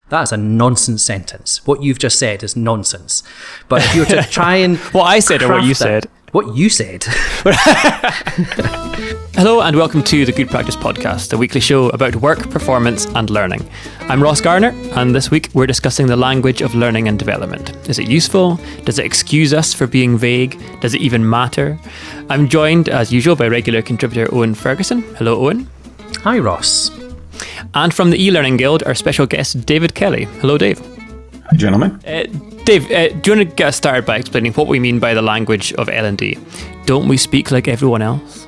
That is a nonsense sentence. What you've just said is nonsense. But if you were to try and... What I said or what you said? What you said. Hello and welcome to the GoodPractice Podcast, a weekly show about work, performance and learning. I'm Ross Garner, and this week we're discussing the language of learning and development. Is it useful? Does it excuse us for being vague? Does it even matter? I'm joined, as usual, by regular contributor Owen Ferguson. Hello, Owen. Hi, Ross. And from the eLearning Guild, our special guest, David Kelly. Hello, Dave. Hi, gentlemen. Dave, do you want to get us started by explaining what we mean by the language of L&D? Don't we speak like everyone else?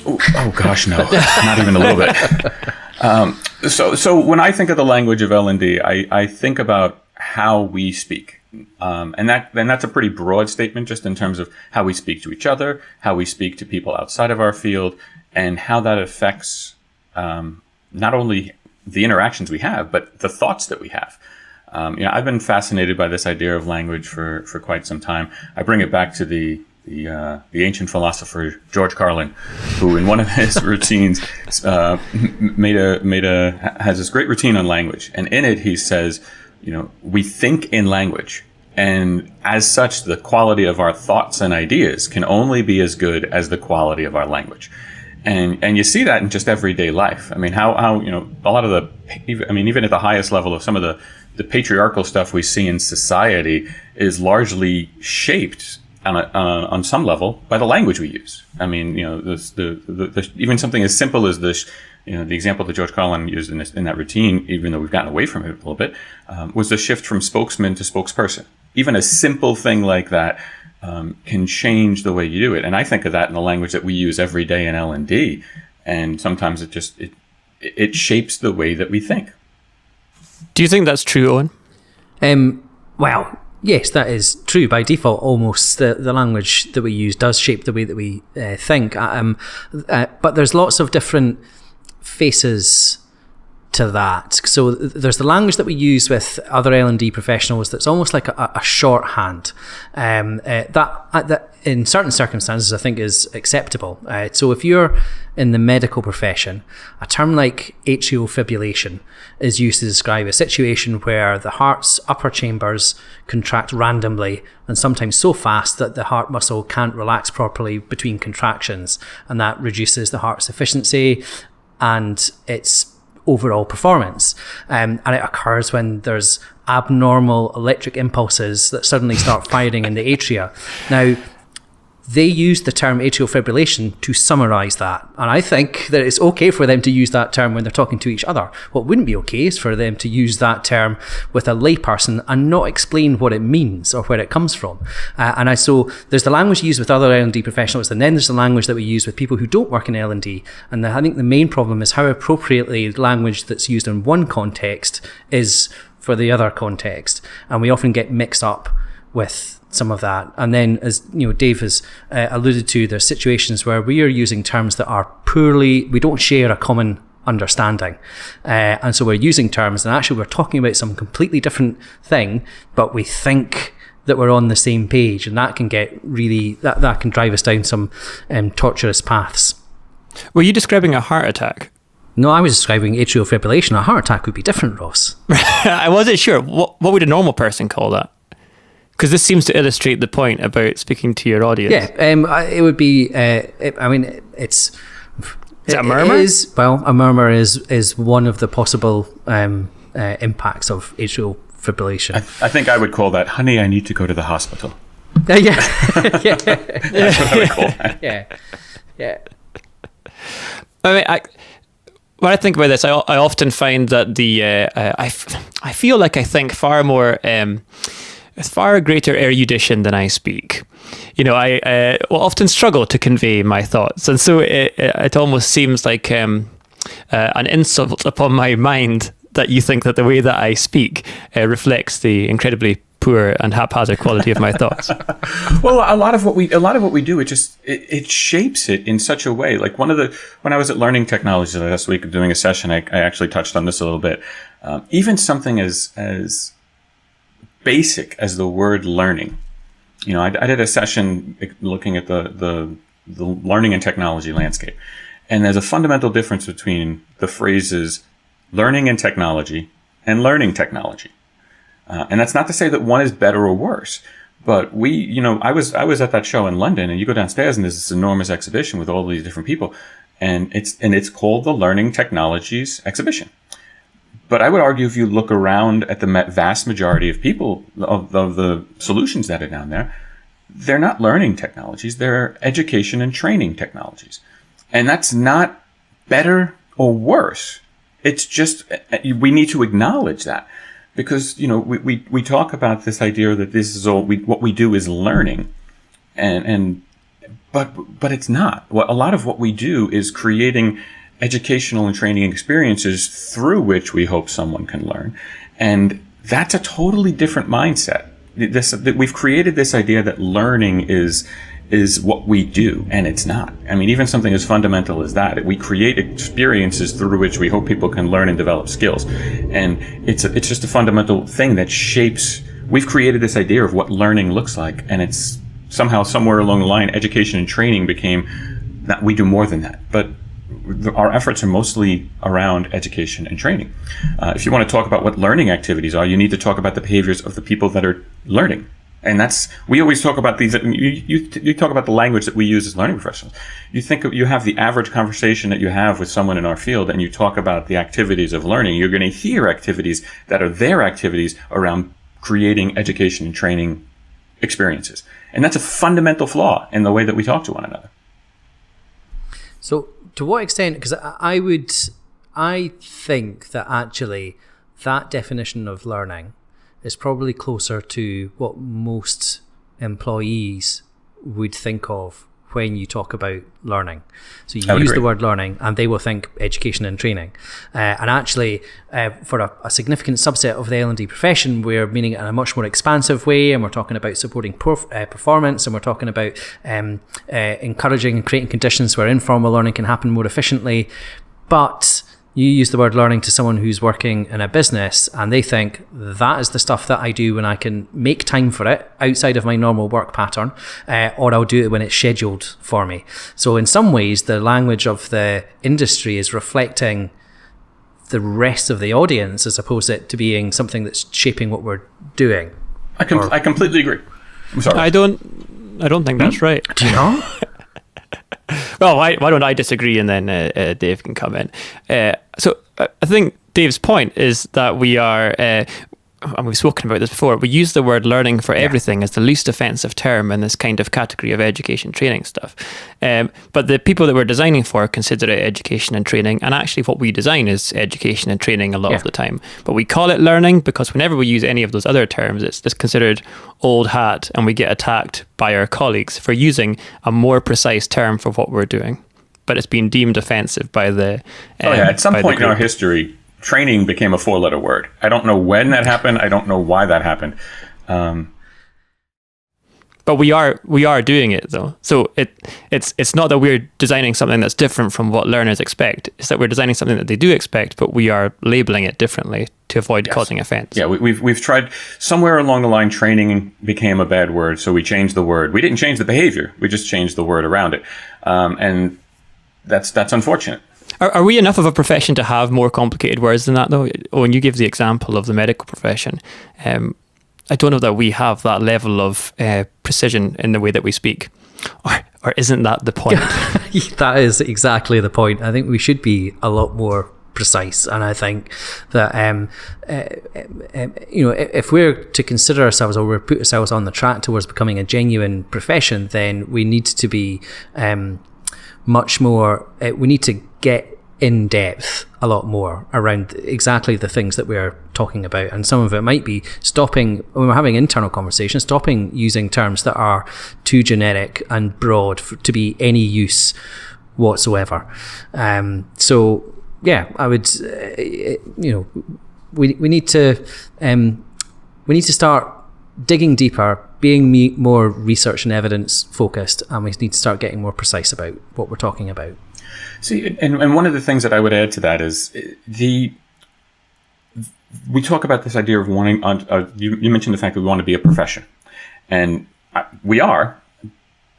Oh gosh, no, not even a little bit. So when I think of the language of L&D, I think about how we speak. And that's a pretty broad statement just in terms of how we speak to each other, how we speak to people outside of our field, and how that affects not only the interactions we have, but the thoughts that we have. I've been fascinated by this idea of language for quite some time. I bring it back to the ancient philosopher George Carlin, who in one of his routines has this great routine on language, and in it he says, we think in language, and as such, the quality of our thoughts and ideas can only be as good as the quality of our language. And you see that in just everyday life. I mean, how a lot of even at the highest level of some of the patriarchal stuff we see in society is largely shaped on some level by the language we use. I mean, even something as simple as this, the example that George Carlin used in that routine, even though we've gotten away from it a little bit, was the shift from spokesman to spokesperson. Even a simple thing like that can change the way you do it. And I think of that in the language that we use every day in L&D. And sometimes it shapes the way that we think. Do you think that's true, Owen? Well, yes, that is true. By default, almost the language that we use does shape the way that we think. But there's lots of different faces to that. So there's the language that we use with other L&D professionals that's almost like a shorthand. That in certain circumstances I think is acceptable. So if you're in the medical profession, a term like atrial fibrillation is used to describe a situation where the heart's upper chambers contract randomly and sometimes so fast that the heart muscle can't relax properly between contractions, and that reduces the heart's efficiency and its overall performance. And it occurs when there's abnormal electric impulses that suddenly start firing in the atria. Now, they use the term atrial fibrillation to summarize that. And I think that it's okay for them to use that term when they're talking to each other. What wouldn't be okay is for them to use that term with a layperson and not explain what it means or where it comes from. So there's the language used with other L&D professionals, and then there's the language that we use with people who don't work in L&D. And I think the main problem is how appropriately language that's used in one context is for the other context. And we often get mixed up with some of that. And then, as Dave has alluded to, there's situations where we are using terms that are we don't share a common understanding. And so we're using terms and actually we're talking about some completely different thing, but we think that we're on the same page, and that can get that can drive us down some tortuous paths. Were you describing a heart attack? No, I was describing atrial fibrillation. A heart attack would be different, Ross. I wasn't sure. What would a normal person call that? Because this seems to illustrate the point about speaking to your audience. Yeah, it would be. Is it a murmur? A murmur is one of the possible impacts of atrial fibrillation. I think I would call that, "Honey, I need to go to the hospital." Yeah, That's what I would call that. Yeah. I mean, when I think about this, I often find that I feel like I think far more. With far greater erudition than I speak. I will often struggle to convey my thoughts. And so it almost seems like an insult upon my mind that you think that the way that I speak reflects the incredibly poor and haphazard quality of my thoughts. Well, a lot of what we do, it shapes it in such a way. Like when I was at Learning Technologies last week doing a session, I actually touched on this a little bit. Even something as basic as the word learning. I did a session looking at the learning and technology landscape. And there's a fundamental difference between the phrases learning and technology and learning technology. And that's not to say that one is better or worse, but I was at that show in London, and you go downstairs and there's this enormous exhibition with all these different people, and it's called the Learning Technologies Exhibition. But I would argue if you look around at the vast majority of people, of the solutions that are down there, they're not learning technologies, they're education and training technologies. And that's not better or worse. It's just, we need to acknowledge that. Because, we talk about this idea that this is all, what we do is learning. But it's not. A lot of what we do is creating educational and training experiences through which we hope someone can learn. And that's a totally different mindset. We've created this idea that learning is what we do, and it's not. I mean, even something as fundamental as that, we create experiences through which we hope people can learn and develop skills. And it's just a fundamental thing that shapes, we've created this idea of what learning looks like, and it's somehow somewhere along the line, education and training became that we do more than that. But our efforts are mostly around education and training. If you want to talk about what learning activities are, you need to talk about the behaviors of the people that are learning. And we always talk about these, you talk about the language that we use as learning professionals. You have the average conversation that you have with someone in our field, and you talk about the activities of learning. You're going to hear activities that are their activities around creating education and training experiences. And that's a fundamental flaw in the way that we talk to one another. So to what extent, because I think that actually that definition of learning is probably closer to what most employees would think of when you talk about learning. So you use the word learning and they will think education and training. And actually, for a significant subset of the L&D profession, we're meaning it in a much more expansive way, and we're talking about supporting performance, and we're talking about encouraging and creating conditions where informal learning can happen more efficiently. But you use the word learning to someone who's working in a business, and they think that is the stuff that I do when I can make time for it outside of my normal work pattern, or I'll do it when it's scheduled for me. So in some ways, the language of the industry is reflecting the rest of the audience as opposed to being something that's shaping what we're doing. I completely agree. I'm sorry. I don't think that's right. Do you know? Well, why don't I disagree, and then Dave can come in. So I think Dave's point is that we are, and we've spoken about this before, we use the word learning for everything as the least offensive term in this kind of category of education training stuff. But the people that we're designing for consider it education and training, and actually what we design is education and training a lot of the time. But we call it learning because whenever we use any of those other terms, it's considered old hat, and we get attacked by our colleagues for using a more precise term for what we're doing. But it's been deemed offensive by the at some point in our history, training became a 4-letter word. I don't know when that happened. I don't know why that happened. But we are doing it though. So it's not that we're designing something that's different from what learners expect. It's that we're designing something that they do expect, but we are labeling it differently to avoid causing offense. Yeah, we've tried somewhere along the line. Training became a bad word, so we changed the word. We didn't change the behavior. We just changed the word around it, and that's unfortunate. Are we enough of a profession to have more complicated words than that, though? When you give the example of the medical profession, I don't know that we have that level of precision in the way that we speak. Or isn't that the point? That is exactly the point. I think we should be a lot more precise. And I think that, if we're to consider ourselves, or we're put ourselves on the track towards becoming a genuine profession, then we need to be much more, we need to get in depth a lot more around exactly the things that we're talking about. And some of it might be stopping, when we're having internal conversations, stopping using terms that are too generic and broad to be any use whatsoever. So yeah, I would, we need to start digging deeper, being more research and evidence focused, and we need to start getting more precise about what we're talking about. See, and one of the things that I would add to that is we talk about this idea of wanting, you mentioned the fact that we want to be a profession, and we are,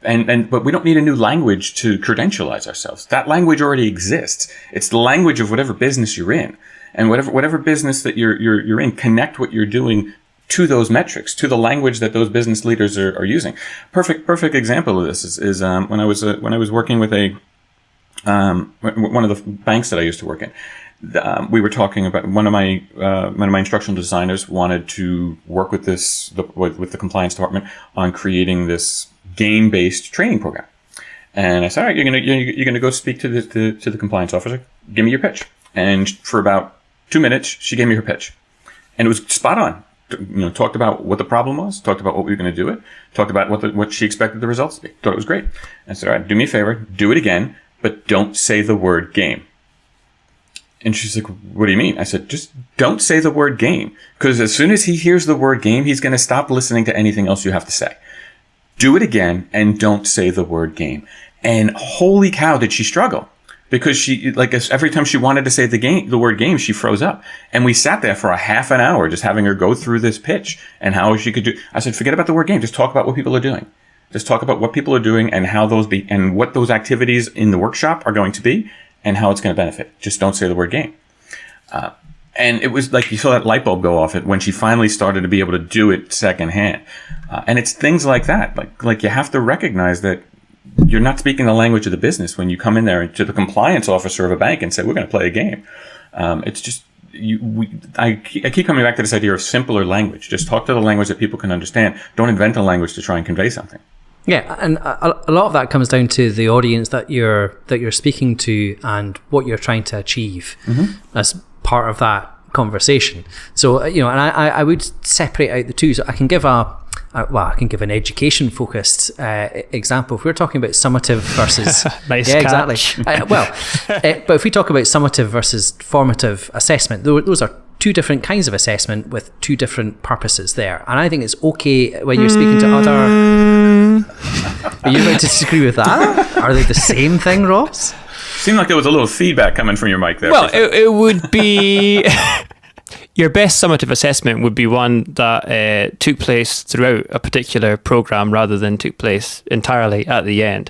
but we don't need a new language to credentialize ourselves. That language already exists. It's the language of whatever business you're in. And whatever business that you're in, connect what you're doing to those metrics, to the language that those business leaders are using. Perfect example of this is when I was working with one of the banks that I used to work in. We were talking about one of my instructional designers wanted to work with with the compliance department on creating this game-based training program. And I said, all right, you're gonna go speak to the compliance officer. Give me your pitch. And for about 2 minutes, she gave me her pitch, and it was spot on. Talked about what the problem was, talked about what we were going to do it, talked about what she expected the results to be. Thought it was great. I said, all right, do me a favor, do it again, but don't say the word game. And she's like, what do you mean? I said, just don't say the word game, because as soon as he hears the word game, he's going to stop listening to anything else you have to say. Do it again and don't say the word game. And holy cow, did she struggle. Because she, every time she wanted to say the word game, she froze up. And we sat there for a half an hour just having her go through this pitch and how she could do. I said, forget about the word game. Just talk about what people are doing. Just talk about what people are doing and how and what those activities in the workshop are going to be and how it's going to benefit. Just don't say the word game. And it was like you saw that light bulb go off when she finally started to be able to do it secondhand. And it's things like that. Like you have to recognize that you're not speaking the language of the business when you come in there to the compliance officer of a bank and say, we're going to play a game. It's just, I keep coming back to this idea of simpler language. Just talk to the language that people can understand. Don't invent a language to try and convey something. Yeah, and a lot of that comes down to the audience that you're speaking to and what you're trying to achieve as part of that conversation. So, and I would separate out the two. So I can give an education-focused example. If we're talking about summative versus... Nice yeah, catch. Exactly. But if we talk about summative versus formative assessment, those are two different kinds of assessment with two different purposes there. And I think it's okay when you're speaking to other... Are you about to disagree with that? Are they the same thing, Ross? Seemed like there was a little feedback coming from your mic there. Well, it would be... Your best summative assessment would be one that took place throughout a particular program rather than took place entirely at the end.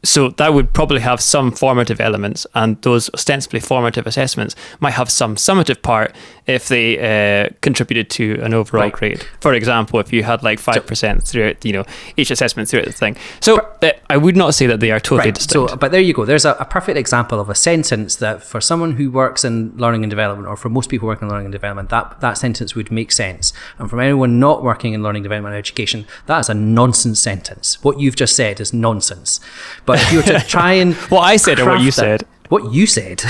So that would probably have some formative elements, and those ostensibly formative assessments might have some summative part if they contributed to an overall grade. For example, if you had 5% throughout, each assessment throughout the thing. So I would not say that they are totally distinct. So, but there you go. There's a perfect example of a sentence that for someone who works in learning and development, or for most people working in learning and development, that sentence would make sense. And from anyone not working in learning, development, and education, that is a nonsense sentence. What you've just said is nonsense. But if you were to try and what I said or what you said? What you said.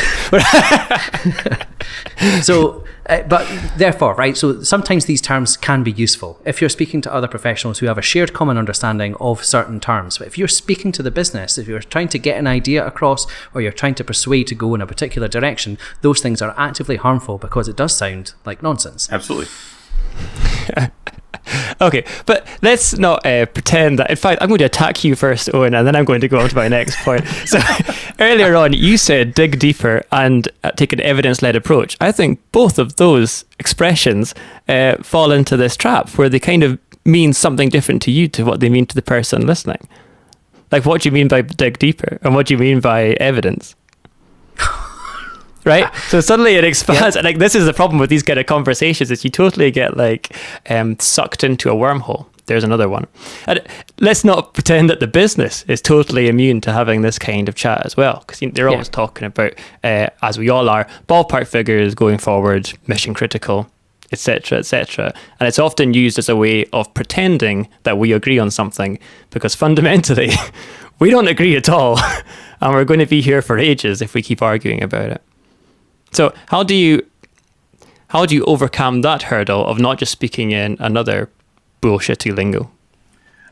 So, but therefore, right, so sometimes these terms can be useful if you're speaking to other professionals who have a shared common understanding of certain terms. But if you're speaking to the business, if you're trying to get an idea across or you're trying to persuade to go in a particular direction, those things are actively harmful because it does sound like nonsense. Absolutely. Okay, but let's not pretend that. In fact, I'm going to attack you first, Owen, and then I'm going to go on to my next point. So earlier on, you said dig deeper and take an evidence-led approach. I think both of those expressions fall into this trap where they kind of mean something different to you to what they mean to the person listening. Like, what do you mean by dig deeper, and what do you mean by evidence? Right? So suddenly it expands. And this is the problem with these kind of conversations, is you totally get sucked into a wormhole. There's another one. And let's not pretend that the business is totally immune to having this kind of chat as well, because they're always talking about, as we all are, ballpark figures going forward, mission critical, etc., etc. And it's often used as a way of pretending that we agree on something, because fundamentally we don't agree at all. And we're going to be here for ages if we keep arguing about it. So how do you overcome that hurdle of not just speaking in another bullshitty lingo?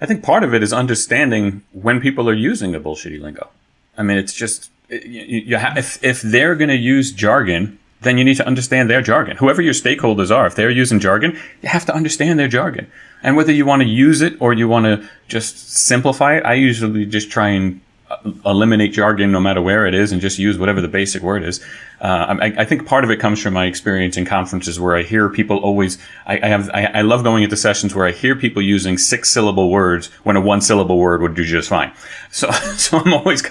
I think part of it is understanding when people are using a bullshitty lingo. I mean, it's just if they're going to use jargon, then you need to understand their jargon. Whoever your stakeholders are, if they're using jargon, you have to understand their jargon. And whether you want to use it or you want to just simplify it, I usually just try and eliminate jargon no matter where it is and just use whatever the basic word is. I think part of it comes from my experience in conferences where I hear people always, I love going into sessions where I hear people using 6-syllable words when a 1-syllable word would do just fine. So I'm always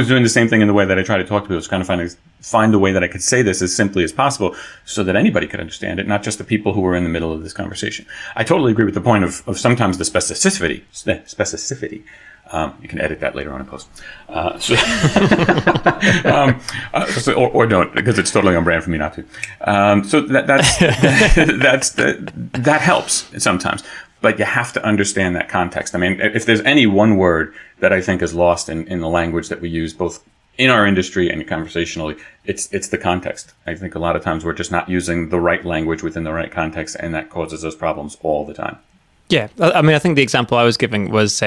doing the same thing in the way that I try to talk to people. It's kind of find the way that I could say this as simply as possible so that anybody could understand it, not just the people who were in the middle of this conversation. I totally agree with the point of sometimes the specificity. You can edit that later on in post. Or don't, because it's totally on brand for me not to. So that helps sometimes. But you have to understand that context. I mean, if there's any one word that I think is lost in the language that we use, both in our industry and conversationally, it's the context. I think a lot of times we're just not using the right language within the right context, and that causes us problems all the time. Yeah, I mean, I think the example I was giving was,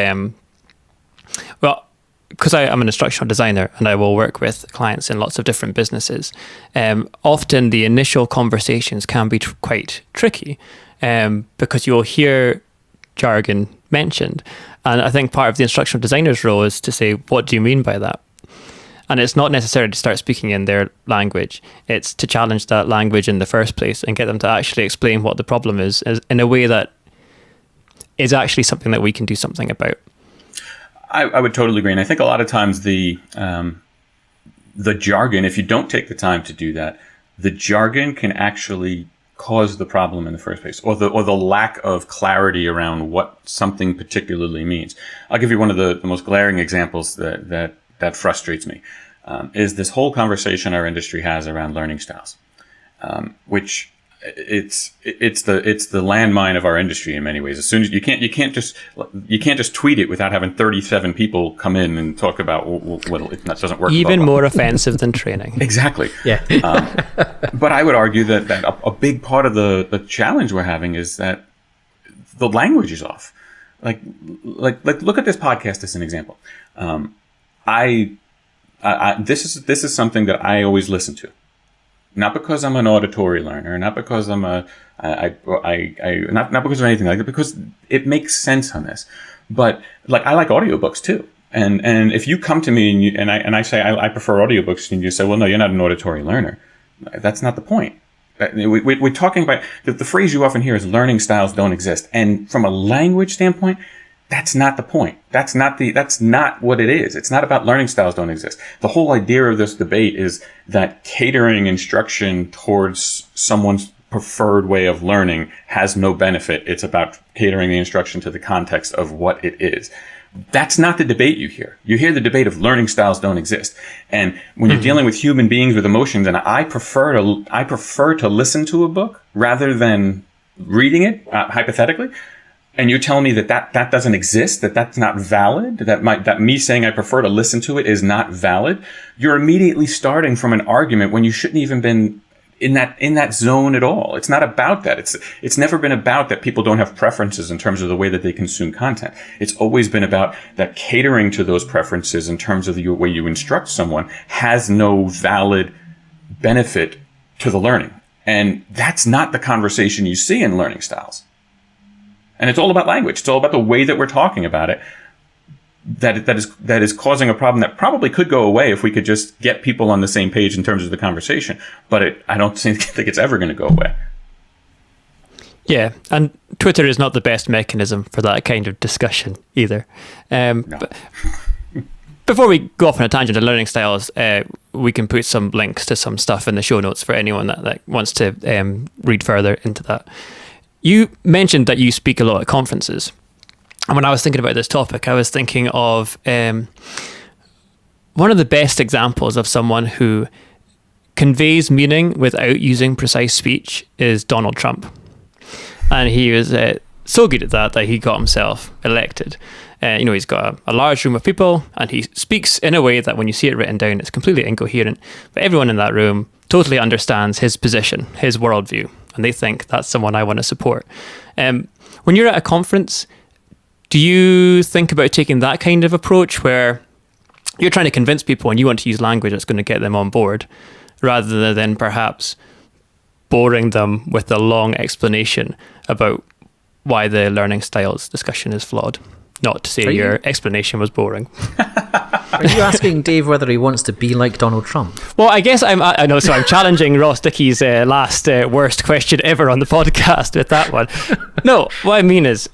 well, because I'm an instructional designer and I will work with clients in lots of different businesses, often the initial conversations can be quite tricky because you'll hear jargon mentioned. And I think part of the instructional designer's role is to say, what do you mean by that? And it's not necessarily to start speaking in their language. It's to challenge that language in the first place and get them to actually explain what the problem is in a way that is actually something that we can do something about. I would totally agree. And I think a lot of times the jargon, if you don't take the time to do that, the jargon can actually cause the problem in the first place, or the lack of clarity around what something particularly means. I'll give you one of the most glaring examples that frustrates me, is this whole conversation our industry has around learning styles, which it's the landmine of our industry in many ways. As soon as you can't just tweet it without having 37 people come in and talk about that doesn't work. Even more offensive than training. Exactly. Yeah. But I would argue that a big part of the challenge we're having is that the language is off. Like look at this podcast as an example. This is something that I always listen to. Not because I'm an auditory learner, not because I'm not because of anything like that, because it makes sense on this. But like, I like audiobooks too. And if you come to me and I say I prefer audiobooks, and you say, well, no, you're not an auditory learner. That's not the point. We're talking about the phrase you often hear is learning styles don't exist. And from a language standpoint, that's not the point. That's not what it is. It's not about learning styles don't exist. The whole idea of this debate is that catering instruction towards someone's preferred way of learning has no benefit. It's about catering the instruction to the context of what it is. That's not the debate you hear. You hear the debate of learning styles don't exist. And when you're dealing with human beings with emotions, and I prefer to listen to a book rather than reading it, hypothetically, and you tell me that doesn't exist, that's not valid, that me saying I prefer to listen to it is not valid, you're immediately starting from an argument when you shouldn't even been in that zone at all. It's not about that. It's never been about that people don't have preferences in terms of the way that they consume content. It's always been about that catering to those preferences in terms of the way you instruct someone has no valid benefit to the learning. And that's not the conversation you see in learning styles. And it's all about language. It's all about the way that we're talking about it. That is causing a problem that probably could go away if we could just get people on the same page in terms of the conversation. But I don't think it's ever going to go away. Yeah, and Twitter is not the best mechanism for that kind of discussion either. No. But before we go off on a tangent of learning styles, we can put some links to some stuff in the show notes for anyone that wants to read further into that. You mentioned that you speak a lot at conferences. And when I was thinking about this topic, I was thinking of one of the best examples of someone who conveys meaning without using precise speech is Donald Trump. And he was so good at that he got himself elected. He's got a large room of people and he speaks in a way that when you see it written down, it's completely incoherent. But everyone in that room totally understands his position, his worldview. And they think that's someone I want to support. When you're at a conference, do you think about taking that kind of approach where you're trying to convince people and you want to use language that's going to get them on board, rather than perhaps boring them with a long explanation about why the learning styles discussion is flawed? not to say your explanation was boring. Are you asking Dave whether he wants to be like Donald Trump? Well, I guess I'm challenging Ross Dickey's last worst question ever on the podcast with that one. No, what I mean is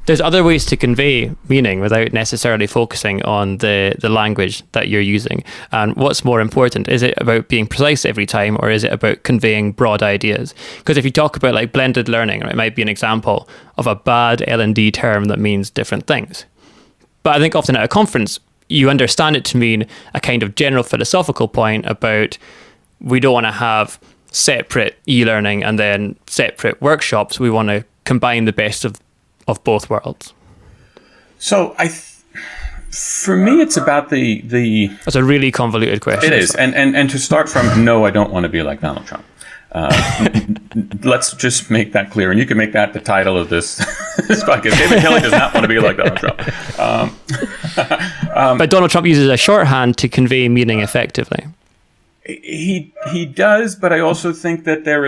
there's other ways to convey meaning without necessarily focusing on the language that you're using. And what's more important? Is it about being precise every time, or is it about conveying broad ideas? Because if you talk about like blended learning, it might be an example of a bad L&D term that means different things. But I think often at a conference, you understand it to mean a kind of general philosophical point about we don't want to have separate e-learning and then separate workshops. We want to combine the best of both worlds. So for me, it's about the. That's a really convoluted question. It is, and to start from, no, I don't want to be like Donald Trump. Let's just make that clear, and you can make that the title of this podcast. David Kelly does not want to be like Donald Trump. But Donald Trump uses a shorthand to convey meaning effectively. He does, but I also think that there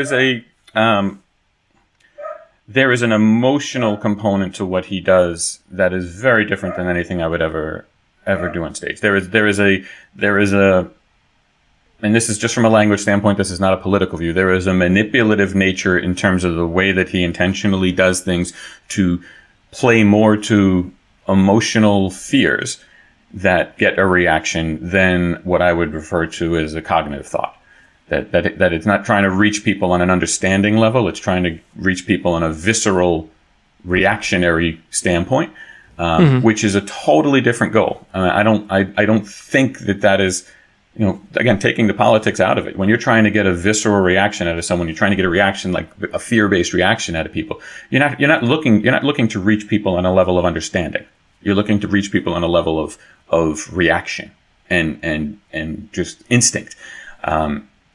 is an emotional component to what he does that is very different than anything I would ever do on stage. There is a, and this is just from a language standpoint, this is not a political view. There is a manipulative nature in terms of the way that he intentionally does things to play more to emotional fears that get a reaction than what I would refer to as a cognitive thought. That it's not trying to reach people on an understanding level. It's trying to reach people on a visceral, reactionary standpoint, which is a totally different goal. I don't think that is, again, taking the politics out of it. When you're trying to get a visceral reaction out of someone, you're trying to get a reaction like a fear-based reaction out of people. You're not looking to reach people on a level of understanding. You're looking to reach people on a level of reaction and just instinct.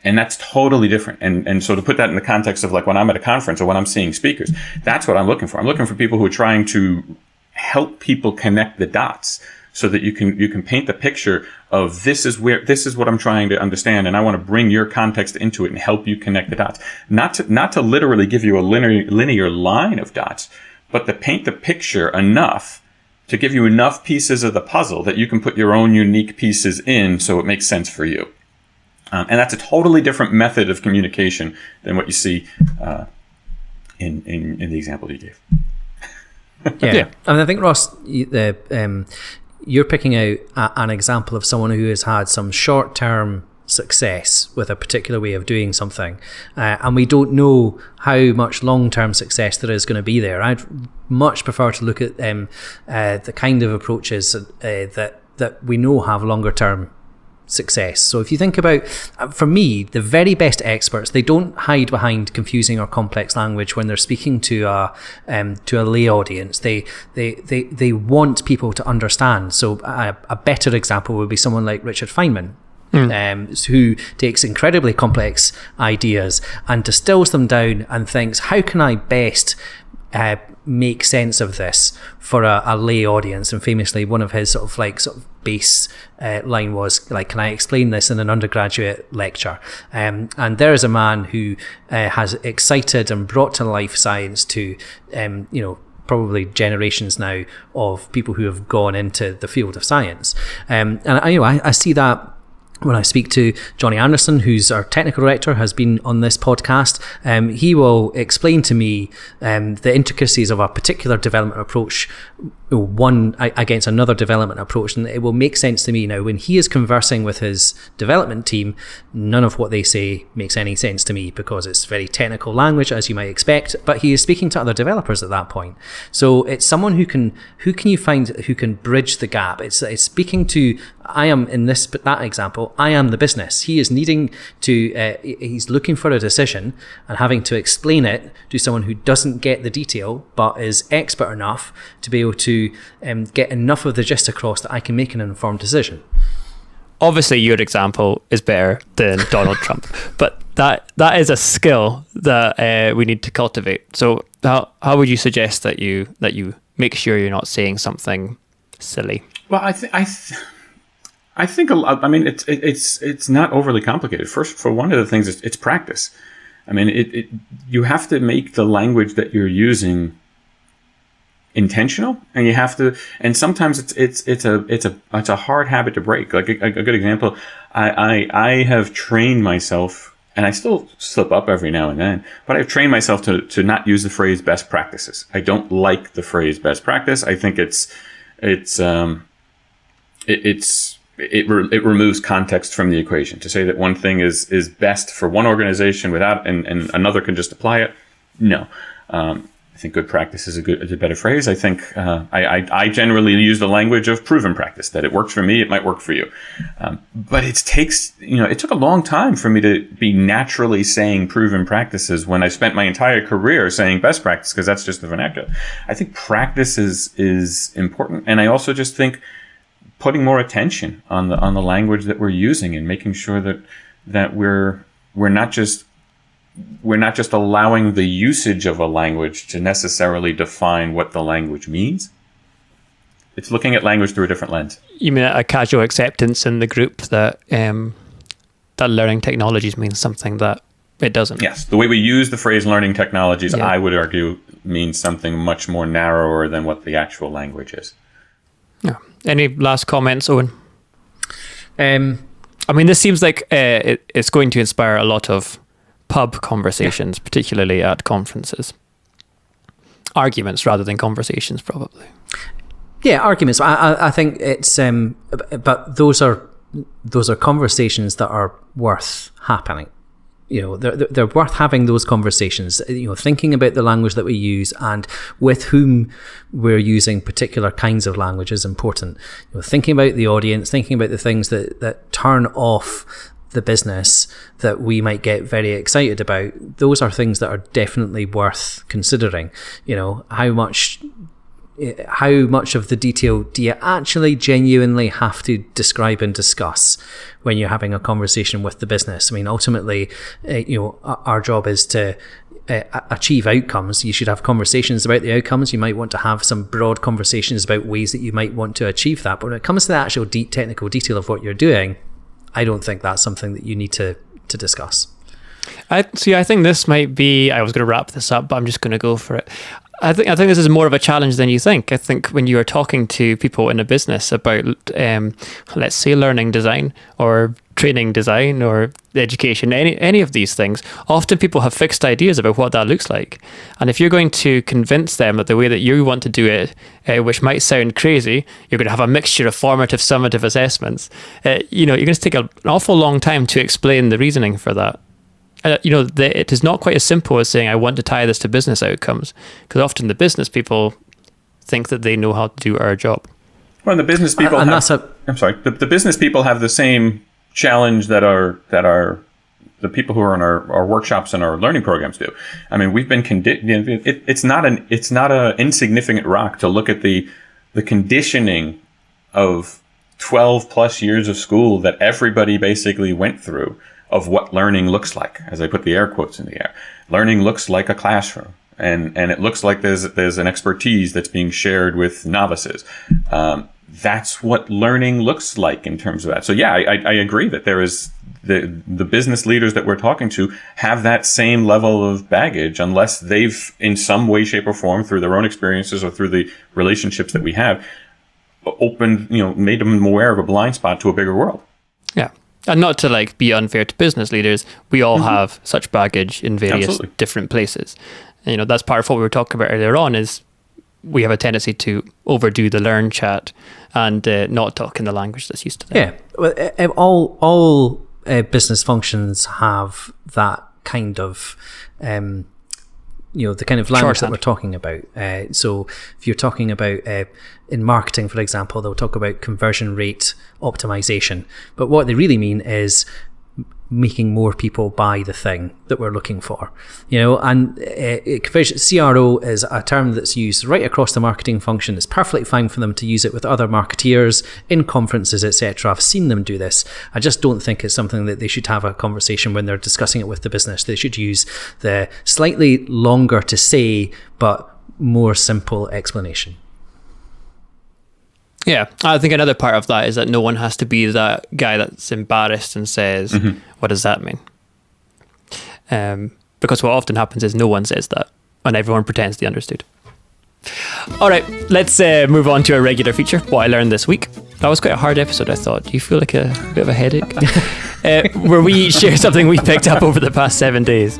And that's totally different. And so to put that in the context of like when I'm at a conference or when I'm seeing speakers, that's what I'm looking for. I'm looking for people who are trying to help people connect the dots so that you can paint the picture of this is what I'm trying to understand. And I want to bring your context into it and help you connect the dots. Not to literally give you a linear line of dots, but to paint the picture enough to give you enough pieces of the puzzle that you can put your own unique pieces in so it makes sense for you. And that's a totally different method of communication than what you see in the example you gave. Yeah. I mean, I think, Ross, you're picking out an example of someone who has had some short-term success with a particular way of doing something, and we don't know how much long-term success there is going to be there. I'd much prefer to look at the kind of approaches that we know have longer-term success. So if you think about, for me, the very best experts, they don't hide behind confusing or complex language when they're speaking to a lay audience. They want people to understand. So a better example would be someone like Richard Feynman, who takes incredibly complex ideas and distills them down and thinks, how can I best make sense of this for a lay audience? And famously, one of his sort of base line was like, can I explain this in an undergraduate lecture? And there is a man who has excited and brought to life science to probably generations now of people who have gone into the field of science. And I see that when I speak to Johnny Anderson, who's our technical director, has been on this podcast. He will explain to me the intricacies of a particular development approach, one against another development approach, and it will make sense to me now. When he is conversing with his development team, none of what they say makes any sense to me because it's very technical language, as you might expect, but he is speaking to other developers at that point. So it's someone who can you find who can bridge the gap. It's speaking to, I am in that example, I am the business. He is needing to, he's looking for a decision and having to explain it to someone who doesn't get the detail but is expert enough to be able to get enough of the gist across that I can make an informed decision. Obviously, your example is better than Donald Trump, but that is a skill that we need to cultivate. So how would you suggest that you make sure you're not saying something silly? Well, I think a lot. I mean, it's not overly complicated. First, for one of the things, it's practice. I mean, you have to make the language that you're using intentional, and you have to, and sometimes it's a hard habit to break. Like a good example, I have trained myself, and I still slip up every now and then, but I've trained myself to not use the phrase best practices. I don't like the phrase best practice. I think it removes context from the equation. To say that one thing is best for one organization without, and another can just apply it. No. I think good practice is a better phrase. I think I generally use the language of proven practice, that it works for me, it might work for you. But it took a long time for me to be naturally saying proven practices when I spent my entire career saying best practice, because that's just the vernacular. I think practice is important. And I also just think putting more attention on the language that we're using, and making sure that we're not just allowing the usage of a language to necessarily define what the language means. It's looking at language through a different lens. You mean a casual acceptance in the group that learning technologies means something that it doesn't? Yes. The way we use the phrase learning technologies, I would argue, means something much more narrower than what the actual language is. Yeah. Any last comments, Owen? I mean, this seems like it's going to inspire a lot of pub conversations, particularly at conferences. Arguments rather than conversations, probably. Yeah, arguments. I think it's, but those are conversations that are worth happening. They're worth having those conversations. Thinking about the language that we use and with whom we're using particular kinds of language is important. Thinking about the audience, thinking about the things that turn off the business that we might get very excited about. Those are things that are definitely worth considering. How much of the detail do you actually genuinely have to describe and discuss when you're having a conversation with the business? I mean, ultimately, our job is to achieve outcomes. You should have conversations about the outcomes. You might want to have some broad conversations about ways that you might want to achieve that. But when it comes to the actual technical detail of what you're doing, I don't think that's something that you need to discuss. I think this might be, I was going to wrap this up, but I'm just going to go for it. I think this is more of a challenge than you think. I think when you are talking to people in a business about, let's say, learning design or training design or education, any of these things, often people have fixed ideas about what that looks like. And if you're going to convince them that the way that you want to do it, which might sound crazy, you're going to have a mixture of formative, summative assessments. You're going to take an awful long time to explain the reasoning for that. It is not quite as simple as saying, I want to tie this to business outcomes, because often the business people think that they know how to do our job. Well, the business people the business people have the same challenge that the people who are in our workshops and our learning programs do. I mean, we've been it's not an insignificant rock to look at the conditioning of 12 plus years of school that everybody basically went through, of what learning looks like, as I put the air quotes in the air. Learning looks like a classroom, and it looks like there's an expertise that's being shared with novices. That's what learning looks like in terms of that. So yeah, I agree that there is the business leaders that we're talking to have that same level of baggage, unless they've in some way, shape, or form, through their own experiences or through the relationships that we have, made them aware of a blind spot to a bigger world. Yeah. And not to be unfair to business leaders, we all have such baggage in various different places. And, that's part of what we were talking about earlier on, is we have a tendency to overdo the learn chat and not talk in the language that's used to them. Yeah, all business functions have that kind of the kind of language that we're talking about. So if you're talking about in marketing, for example, they'll talk about conversion rate optimization, but what they really mean is making more people buy the thing that we're looking for, and CRO is a term that's used right across the marketing function. It's perfectly fine for them to use it with other marketeers in conferences, etc. I've seen them do this. I just don't think it's something that they should have a conversation when they're discussing it with the business. They should use the slightly longer to say but more simple explanation. Yeah, I think another part of that is that no one has to be that guy that's embarrassed and says, what does that mean? Because what often happens is no one says that and everyone pretends they understood. All right, let's move on to our regular feature, What I Learned This Week. That was quite a hard episode, I thought. Do you feel like a bit of a headache? Where we share something we picked up over the past 7 days.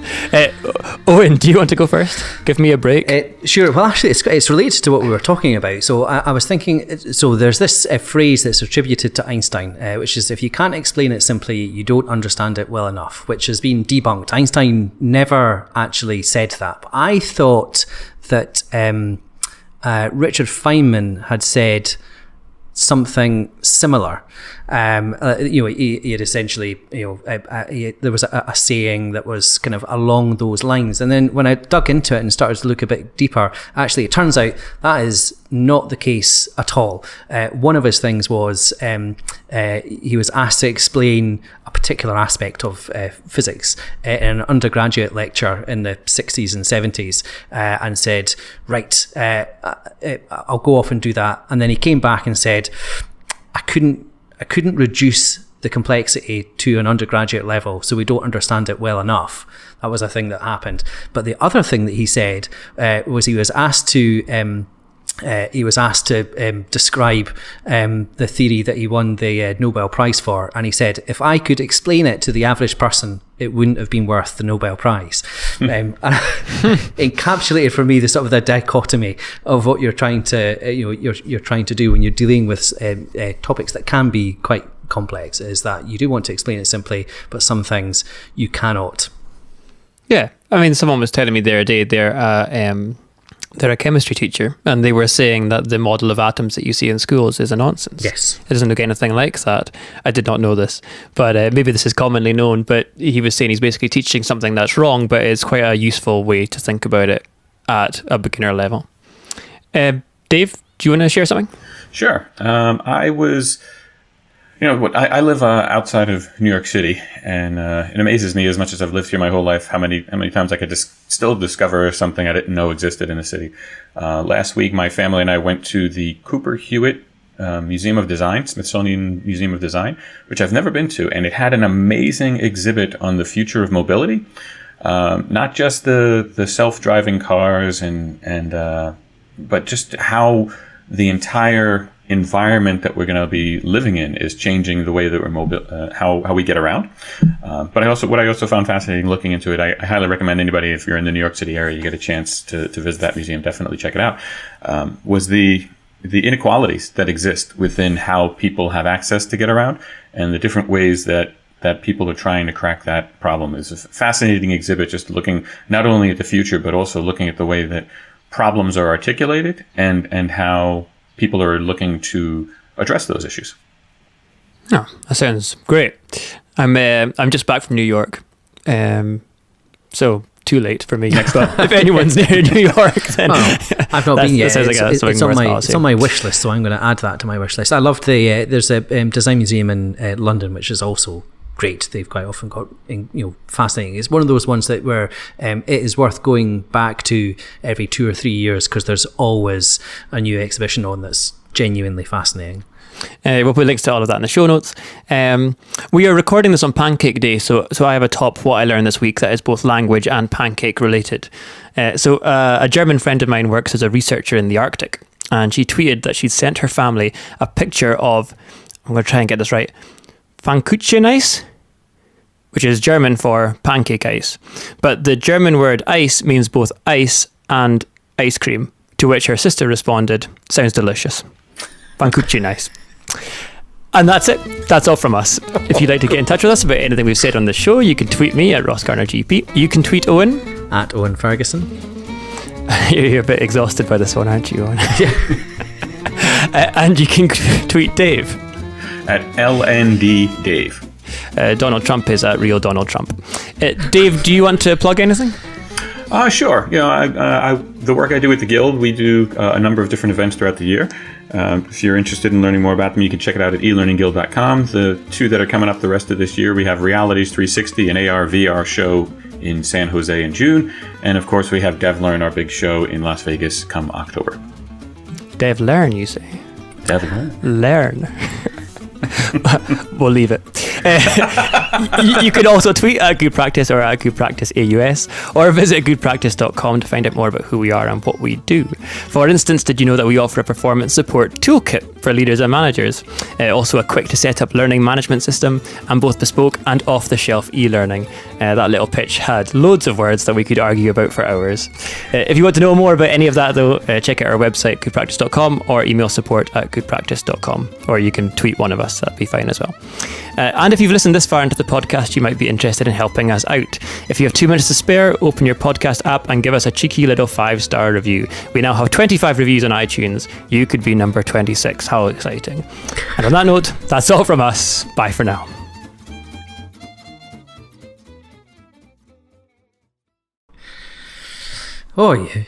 Owen, do you want to go first? Give me a break. Sure. Well, actually, it's related to what we were talking about. So I was thinking, so there's this phrase that's attributed to Einstein, which is, if you can't explain it simply, you don't understand it well enough, which has been debunked. Einstein never actually said that. But I thought that Richard Feynman had said something similar. He had essentially, there was a saying that was kind of along those lines. And then when I dug into it and started to look a bit deeper, actually, it turns out that is not the case at all. One of his things was he was asked to explain a particular aspect of physics in an undergraduate lecture in the 60s and 70s, and said, right, I'll go off and do that. And then he came back and said, I couldn't reduce the complexity to an undergraduate level, so we don't understand it well enough. That was a thing that happened. But the other thing that he said was he was asked to describe the theory that he won the Nobel Prize for, and he said, if I could explain it to the average person, it wouldn't have been worth the Nobel Prize. Encapsulated for me the sort of the dichotomy of what you're trying to you're trying to do when you're dealing with topics that can be quite complex, is that you do want to explain it simply, but some things you cannot. Yeah, I mean, someone was telling me the other day they're a chemistry teacher, and they were saying that the model of atoms that you see in schools is a nonsense. Yes. It doesn't look anything like that. I did not know this, but maybe this is commonly known, but he was saying he's basically teaching something that's wrong, but it's quite a useful way to think about it at a beginner level. Dave, do you want to share something? Sure. I live outside of New York City, and it amazes me, as much as I've lived here my whole life, how many times I could still discover something I didn't know existed in a city. Last week, my family and I went to the Cooper Hewitt Museum of Design, Smithsonian Museum of Design, which I've never been to, and it had an amazing exhibit on the future of mobility. Not just the self-driving cars but just how the entire environment that we're going to be living in is changing the way that we're mobile, how we get around. But what I also found fascinating looking into it, I highly recommend anybody, if you're in the New York City area, you get a chance to visit that museum, definitely check it out, was the inequalities that exist within how people have access to get around, and the different ways that people are trying to crack that problem. Is a fascinating exhibit, just looking not only at the future, but also looking at the way that problems are articulated and how people are looking to address those issues. Oh, that sounds great. I'm just back from New York, so too late for me. But if anyone's near New York, then I've not been yet. It's on my wish list, so I'm going to add that to my wish list. I loved there's a design museum in London, which is also great. They've quite often got fascinating. It's one of those ones that where it is worth going back to every 2 or 3 years, because there's always a new exhibition on that's genuinely fascinating. We'll put links to all of that in the show notes. We are recording this on Pancake Day, so I have a top What I Learned This Week that is both language and pancake related. So a German friend of mine works as a researcher in the Arctic, and she tweeted that she'd sent her family a picture of, I'm going to try and get this right, Pfannkuchen ice, which is German for pancake ice. But the German word ice means both ice and ice cream, to which her sister responded, sounds delicious. Pfannkuchen ice. And that's it. That's all from us. If you'd like to get in touch with us about anything we've said on the show, you can tweet me at RossGarnerGP. You can tweet Owen at Owen Ferguson. You're a bit exhausted by this one, aren't you, Owen? And you can tweet Dave at LND Dave. Donald Trump is at Real Donald Trump. Dave, do you want to plug anything? Sure. The work I do with the Guild, we do a number of different events throughout the year. If you're interested in learning more about them, you can check it out at eLearningGuild.com. The two that are coming up the rest of this year, we have Realities 360, an AR/VR show in San Jose in June. And of course, we have DevLearn, our big show in Las Vegas come October. DevLearn, you say? DevLearn. Learn. We'll leave it. You can also tweet at Good Practice or at Good Practice AUS, or visit goodpractice.com to find out more about who we are and what we do. For instance, did you know that we offer a performance support toolkit for leaders and managers? Also a quick to set up learning management system, and both bespoke and off-the-shelf e-learning. That little pitch had loads of words that we could argue about for hours. If you want to know more about any of that though, check out our website goodpractice.com or email support@goodpractice.com, or you can tweet one of us, that'd be fine as well. And if you've listened this far into the podcast, you might be interested in helping us out. If you have 2 minutes to spare, open your podcast app and give us a cheeky little 5-star review. We now have 25 reviews on iTunes. You could be number 26. How exciting. And on that note, that's all from us. Bye for now. Oh, yeah.